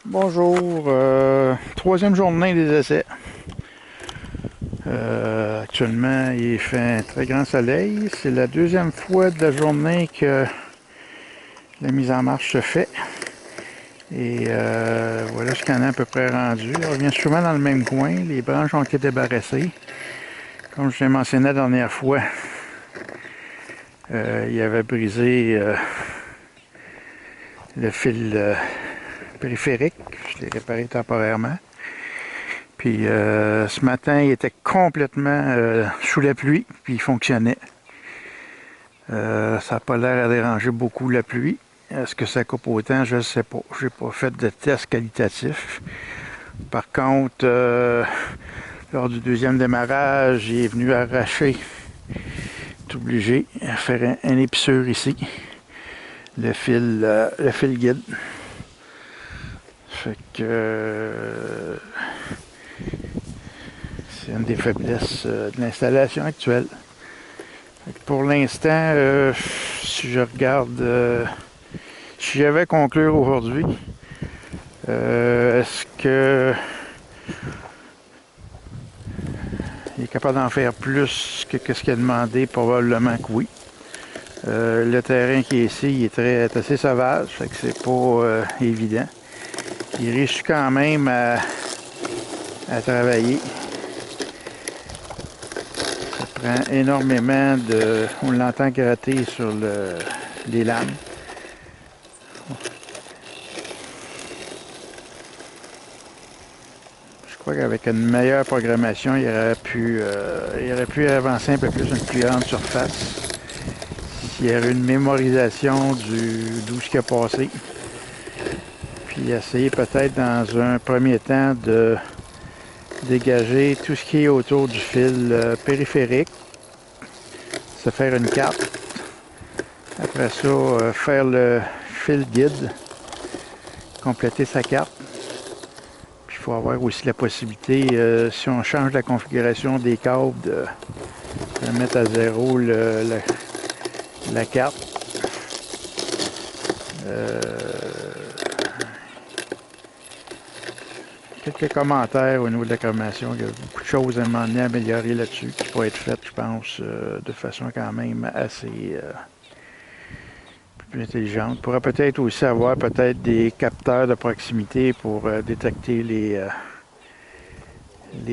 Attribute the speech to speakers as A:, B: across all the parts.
A: Bonjour, troisième journée des essais. Actuellement, il fait un très grand soleil. C'est la deuxième fois de la journée que la mise en marche se fait. Et voilà ce qu'on est à peu près rendu. On revient souvent dans le même coin. Les branches ont été débarrassées. Comme je l'ai mentionné la dernière fois, il avait brisé le fil périphérique. Je l'ai réparé temporairement. Puis ce matin, il était complètement sous la pluie, puis il fonctionnait. Ça n'a pas l'air à déranger beaucoup la pluie. Est-ce que ça coupe autant? Je ne sais pas. Je n'ai pas fait de test qualitatif. Par contre, lors du deuxième démarrage, il est venu arracher, est obligé à faire un épissure ici, le fil guide. Fait que c'est une des faiblesses de l'installation actuelle. Pour l'instant, si je regarde, si j'avais à conclure aujourd'hui, est-ce que il est capable d'en faire plus que ce qu'il a demandé? Probablement que oui. Le terrain qui est ici, il est assez sauvage, fait que c'est pas évident. Il réussit quand même à travailler. Ça prend énormément de... On l'entend gratter sur les lames. Je crois qu'avec une meilleure programmation, il aurait pu avancer un peu plus une plus grande surface. S'il y avait une mémorisation d'où ce qui a passé. Puis essayer peut-être dans un premier temps de dégager tout ce qui est autour du fil périphérique. Se faire une carte. Après ça, faire le fil guide. Compléter sa carte. Puis il faut avoir aussi la possibilité, si on change la configuration des câbles, de mettre à zéro la carte. Quelques commentaires au niveau de la programmation. Il y a beaucoup de choses à un moment donné à améliorer là-dessus qui pourraient être faites, je pense, de façon quand même assez plus intelligente. On pourrait peut-être aussi avoir peut-être des capteurs de proximité pour détecter les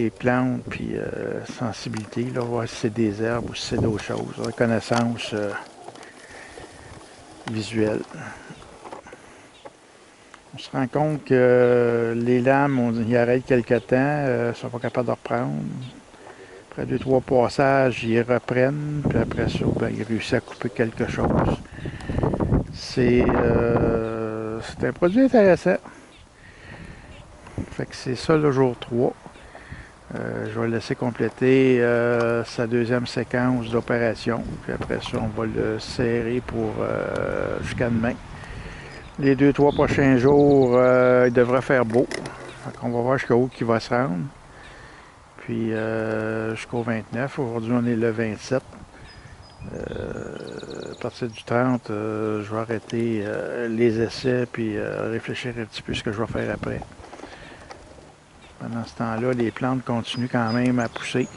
A: plantes puis sensibilité, là, voir si c'est des herbes ou si c'est d'autres choses. Reconnaissance visuelle. On se rend compte que les lames, on y arrête quelque temps, ne sont pas capables de reprendre. Après 2-3 passages, ils reprennent, puis après ça, ben, ils réussissent à couper quelque chose. C'est un produit intéressant. Fait que c'est ça le jour 3. Je vais le laisser compléter sa deuxième séquence d'opération. Puis après ça, on va le serrer pour jusqu'à demain. Les 2-3 prochains jours, il devrait faire beau. On va voir jusqu'à où il va se rendre. Puis jusqu'au 29. Aujourd'hui, on est le 27. À partir du 30, je vais arrêter les essais puis réfléchir un petit peu ce que je vais faire après. Pendant ce temps-là, les plantes continuent quand même à pousser.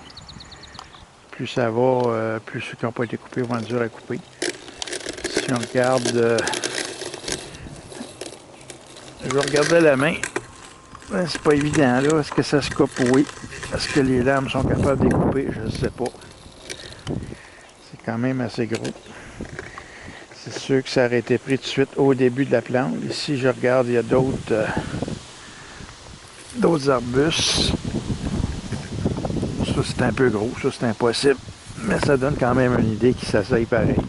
A: Plus ça va, plus ceux qui n'ont pas été coupés vont être durs à couper. Si on regarde... je vais regarder la main. C'est pas évident là. Est-ce que ça se coupe? Oui. Est-ce que les lames sont capables de les couper? Je ne sais pas. C'est quand même assez gros. C'est sûr que ça aurait été pris tout de suite au début de la plante. Ici, je regarde, il y a d'autres arbustes. Ça, c'est un peu gros. Ça, c'est impossible. Mais ça donne quand même une idée qui s'essaye pareil.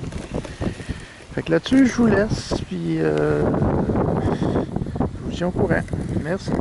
A: Fait que là-dessus, je vous laisse. Puis, je vous tiens au courant. Merci.